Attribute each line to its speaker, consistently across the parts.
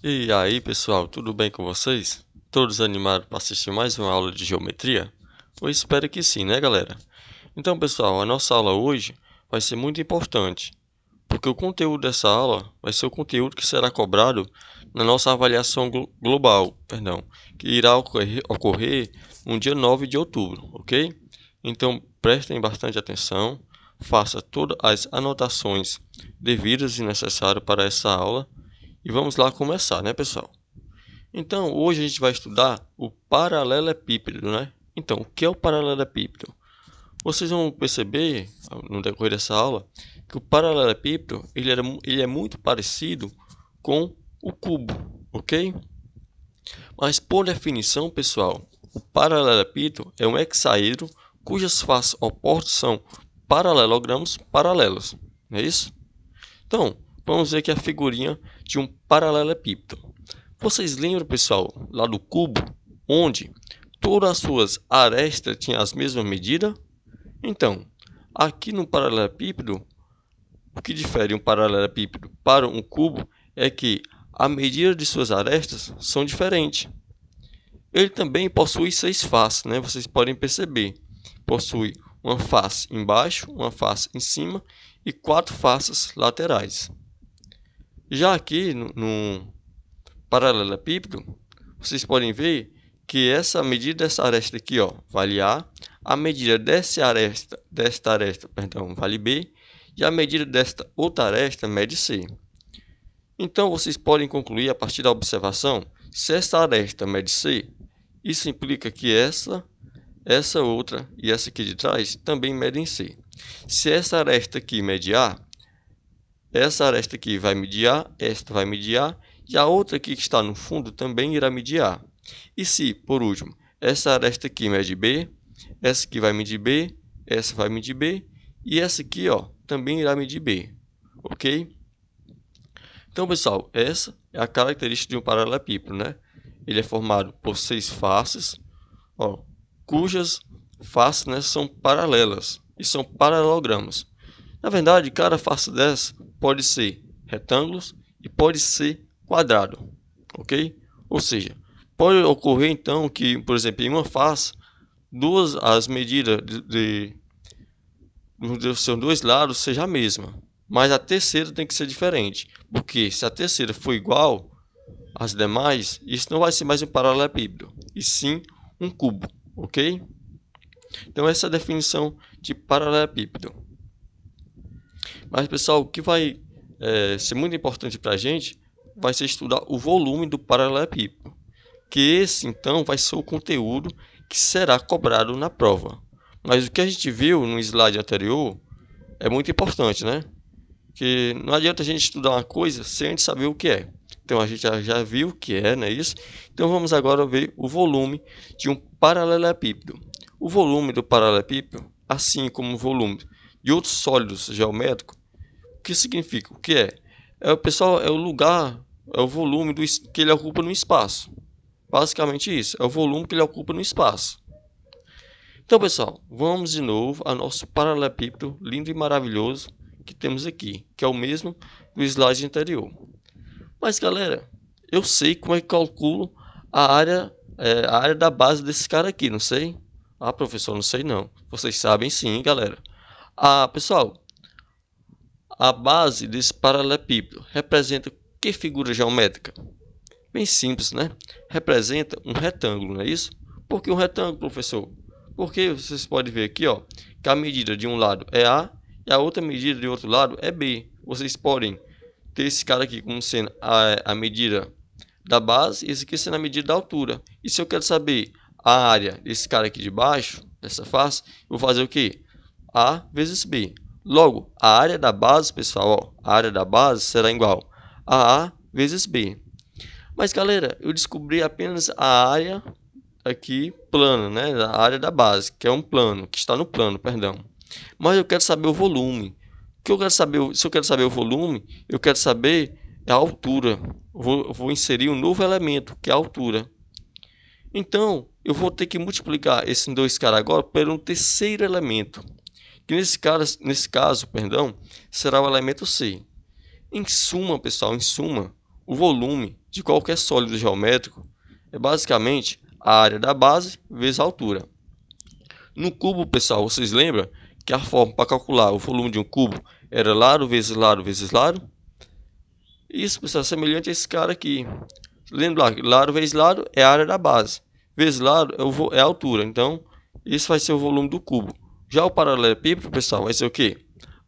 Speaker 1: E aí, pessoal, tudo bem com vocês? Todos animados para assistir mais uma aula de geometria? Eu espero que sim, né, galera? Então, pessoal, a nossa aula hoje vai ser muito importante, porque o conteúdo dessa aula vai ser o conteúdo que será cobrado na nossa avaliação global, perdão, que irá ocorrer no dia 9 de outubro, ok? Então, prestem bastante atenção, faça todas as anotações devidas e necessárias para essa aula e vamos lá começar, né, pessoal? Então, hoje a gente vai estudar o paralelepípedo, né? Então, o que é o paralelepípedo? Vocês vão perceber, no decorrer dessa aula, que o paralelepípedo ele é muito parecido com o cubo, ok? Mas, por definição, pessoal, o paralelepípedo é um hexaedro cujas faces opostas são paralelogramos paralelos, não é isso? Então, vamos ver aqui a figurinha de um paralelepípedo. Vocês lembram, pessoal, lá do cubo, onde todas as suas arestas tinham as mesmas medidas? Então, aqui no paralelepípedo, o que difere um paralelepípedo para um cubo é que a medida de suas arestas são diferentes. Ele também possui 6 faces, né? Vocês podem perceber. Possui uma face embaixo, uma face em cima e 4 faces laterais. Já aqui no paralelepípedo, vocês podem ver que essa medida dessa aresta aqui, ó, vale a medida desta aresta, perdão, vale B, e a medida desta outra aresta mede C. Então, vocês podem concluir a partir da observação, se esta aresta mede C, isso implica que essa outra e essa aqui de trás também medem C. Se essa aresta aqui mede A, essa aresta aqui vai medir A, esta vai medir A, e a outra aqui que está no fundo também irá medir A. E se, por último, essa aresta aqui mede B, essa aqui vai medir B, essa vai medir B, e essa aqui, ó, também irá medir B, ok? Então, pessoal, essa é a característica de um paralelepípedo, né? Ele é formado por 6 faces, ó, cujas faces, né, são paralelas e são paralelogramas. Na verdade, cada face dessa pode ser retângulos e pode ser quadrado, ok? Ou seja, pode ocorrer então que, por exemplo, em uma face, as medidas dos seus dois lados seja a mesma, mas a terceira tem que ser diferente, porque se a terceira for igual às demais, isso não vai ser mais um paralelepípedo, e sim um cubo, ok? Então essa é a definição de paralelepípedo. Mas, pessoal, o que vai ser muito importante para a gente vai ser estudar o volume do paralelepípedo, que esse, então, vai ser o conteúdo que será cobrado na prova. Mas o que a gente viu no slide anterior é muito importante, né? Que não adianta a gente estudar uma coisa sem a gente saber o que é. Então, a gente já viu o que é, não é isso? Então, vamos agora ver o volume de um paralelepípedo. O volume do paralelepípedo, assim como o volume de outros sólidos geométricos, o que significa? O que é? Pessoal, é o lugar, é o volume que ele ocupa no espaço. Basicamente isso, é o volume que ele ocupa no espaço. Então, pessoal, vamos de novo ao nosso paralelepípedo lindo e maravilhoso que temos aqui, que é o mesmo do slide anterior. Mas, galera, eu sei como é que calculo a área da base desse cara aqui, não sei? Ah, professor, não sei não. Vocês sabem sim, galera. Ah, pessoal, a base desse paralelepípedo representa que figura geométrica? Bem simples, né? Representa um retângulo, não é isso? Por que um retângulo, professor? Porque vocês podem ver aqui, ó, que a medida de um lado é A e a outra medida de outro lado é B. Vocês podem ter esse cara aqui como sendo a medida da base e esse aqui sendo a medida da altura. E se eu quero saber a área desse cara aqui de baixo, dessa face, eu vou fazer o quê? A vezes B. Logo, a área da base, pessoal, ó, a área da base será igual a A vezes B. Mas, galera, eu descobri apenas a área aqui plana, né? A área da base, que é um plano, que está no plano, perdão. Mas eu quero saber o volume. O que eu quero saber, se eu quero saber o volume, eu quero saber a altura. Vou inserir um novo elemento, que é a altura. Então, eu vou ter que multiplicar esses dois caras agora por um terceiro elemento, que nesse caso, perdão, será o elemento C. Em suma, pessoal, em suma, o volume de qualquer sólido geométrico é basicamente a área da base vezes a altura. No cubo, pessoal, vocês lembram que a forma para calcular o volume de um cubo era lado vezes lado vezes lado? Isso, pessoal, é semelhante a esse cara aqui. Lembra lá, lado vezes lado é a área da base, vezes lado é a altura. Então, isso vai ser o volume do cubo. Já o paralelepípedo, pessoal, vai ser o quê?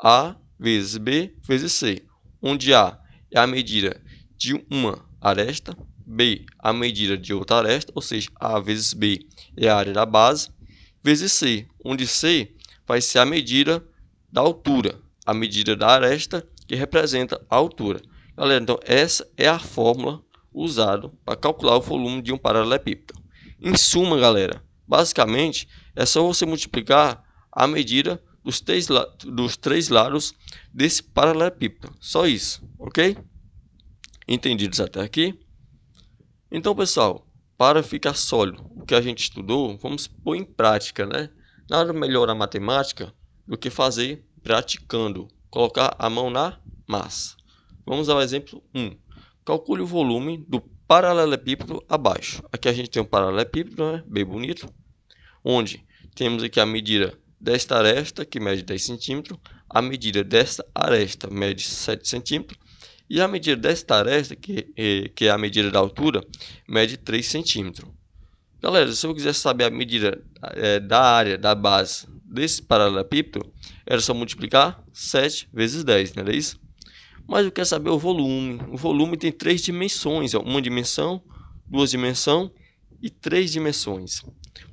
Speaker 1: A vezes B vezes C, onde A é a medida de uma aresta, B a medida de outra aresta, ou seja, A vezes B é a área da base, vezes C, onde C vai ser a medida da altura, a medida da aresta que representa a altura. Galera, então essa é a fórmula usada para calcular o volume de um paralelepípedo. Em suma, galera, basicamente é só você multiplicar a medida dos três lados desse paralelepípedo. Só isso, ok? Entendidos até aqui? Então, pessoal, para ficar sólido o que a gente estudou, vamos pôr em prática, né? Nada melhor a matemática do que fazer praticando, colocar a mão na massa. Vamos ao exemplo 1. Calcule o volume do paralelepípedo abaixo. Aqui a gente tem um paralelepípedo, né? Bem bonito, onde temos aqui a medida desta aresta, que mede 10 centímetros, a medida desta aresta mede 7 centímetros, e a medida desta aresta, que é a medida da altura, mede 3 centímetros. Galera, se eu quiser saber a medida da área da base desse paralelepípedo, era só multiplicar 7 vezes 10, não é isso? Mas eu quero saber o volume. O volume tem 3 dimensões, uma dimensão, 2 dimensões e 3 dimensões.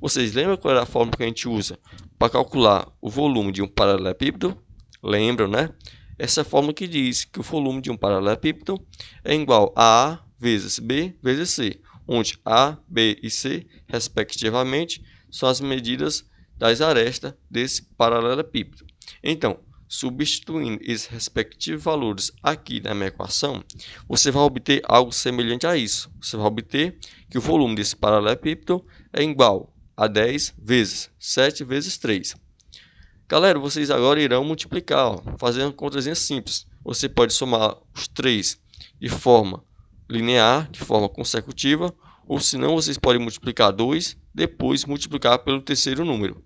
Speaker 1: Vocês lembram qual era a fórmula que a gente usa para calcular o volume de um paralelepípedo? Lembram, né? Essa é a fórmula que diz que o volume de um paralelepípedo é igual a vezes B vezes C, onde A, B e C, respectivamente, são as medidas das arestas desse paralelepípedo. Então, substituindo esses respectivos valores aqui na minha equação, você vai obter algo semelhante a isso. Você vai obter que o volume desse paralelepípedo é igual a 10 vezes 7 vezes 3. Galera, vocês agora irão multiplicar, ó, fazendo uma contazinha simples. Você pode somar os 3 de forma linear, de forma consecutiva, ou se não, vocês podem multiplicar 2, depois multiplicar pelo terceiro número,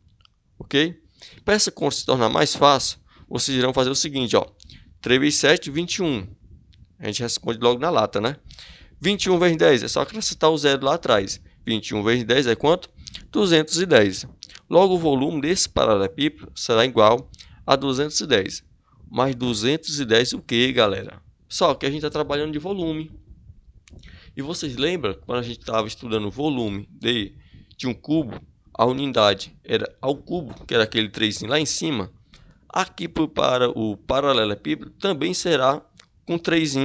Speaker 1: ok? Para essa conta se tornar mais fácil, vocês irão fazer o seguinte, ó, 3 vezes 7, 21. A gente responde logo na lata, né? 21 vezes 10, é só acrescentar o zero lá atrás. 21 vezes 10 é quanto? 210. Logo, o volume desse paralelepípedo será igual a 210. Mas 210 o que, galera? Só que a gente está trabalhando de volume. E vocês lembram, quando a gente estava estudando o volume de um cubo, a unidade era ao cubo, que era aquele 3 lá em cima. Aqui para o paralelepípedo também será com 3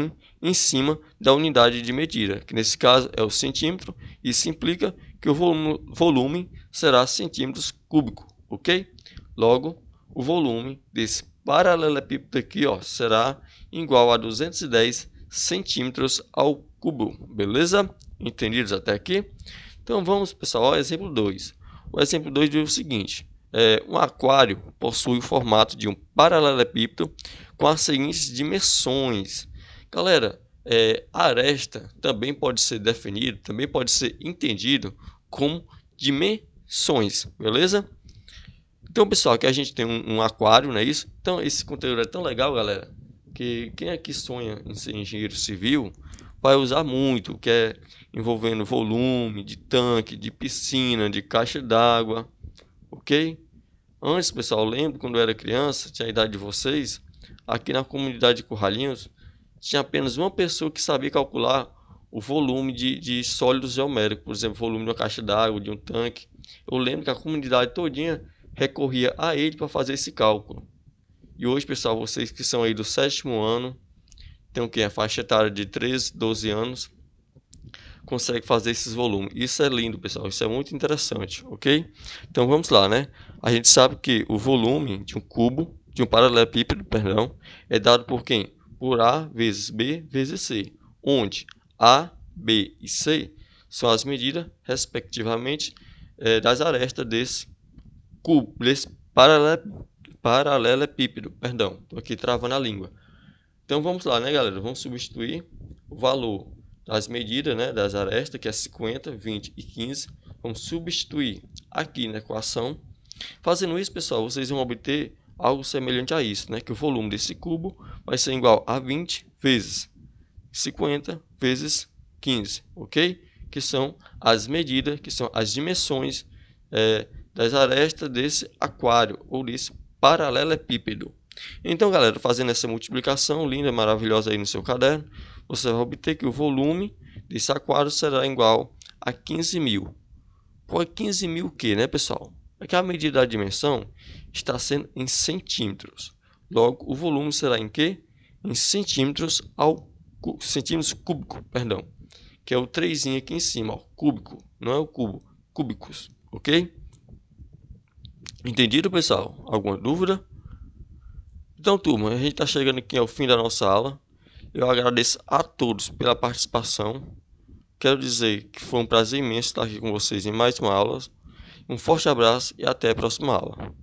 Speaker 1: em cima da unidade de medida, que nesse caso é o centímetro. Isso implica que o volume será centímetros cúbicos, ok? Logo, o volume desse paralelepípedo aqui, ó, será igual a 210 centímetros ao cubo, beleza? Entendidos até aqui? Então vamos, pessoal, ao exemplo 2. O exemplo 2 diz o seguinte: um aquário possui o formato de um paralelepípedo com as seguintes dimensões. Galera, a aresta também pode ser definido, também pode ser entendido como dimensões, beleza? Então, pessoal, aqui a gente tem um aquário, não é isso? Então, esse conteúdo é tão legal, galera, que quem aqui sonha em ser engenheiro civil vai usar muito, que é envolvendo volume de tanque, de piscina, de caixa d'água, ok? Antes, pessoal, lembro quando eu era criança, tinha a idade de vocês, aqui na comunidade de Curralinhos, tinha apenas uma pessoa que sabia calcular o volume de sólidos geoméricos, por exemplo, o volume de uma caixa d'água, de um tanque. Eu lembro que a comunidade todinha recorria a ele para fazer esse cálculo. E hoje, pessoal, vocês que são aí do 7º ano, tem o que? A faixa etária de 13, 12 anos, consegue fazer esses volumes. Isso é lindo, pessoal. Isso é muito interessante, ok? Então vamos lá, né? A gente sabe que o volume de um cubo, de um paralelepípedo, perdão, é dado por quem? Por A vezes B vezes C, onde A, B e C são as medidas, respectivamente, das arestas desse cubo, desse paralelepípedo, perdão. Estou aqui travando a língua. Então vamos lá, né, galera? Vamos substituir o valor das medidas, né, das arestas, que é 50, 20 e 15. Vamos substituir aqui na equação. Fazendo isso, pessoal, vocês vão obter algo semelhante a isso, né? Que o volume desse cubo vai ser igual a 20 vezes 50 vezes 15, ok? Que são as medidas, que são as dimensões das arestas desse aquário ou desse paralelepípedo. Então, galera, fazendo essa multiplicação linda, maravilhosa aí no seu caderno, você vai obter que o volume desse aquário será igual a 15.000. Qual é 15.000 o quê, né, pessoal? É que a medida da dimensão está sendo em centímetros. Logo, o volume será em quê? Em centímetros centímetros cúbicos, perdão. Que é o 3 aqui em cima, ó, cúbico, não é o cubo, cúbicos, ok? Entendido, pessoal? Alguma dúvida? Então, turma, a gente está chegando aqui ao fim da nossa aula. Eu agradeço a todos pela participação. Quero dizer que foi um prazer imenso estar aqui com vocês em mais uma aula. Um forte abraço e até a próxima aula.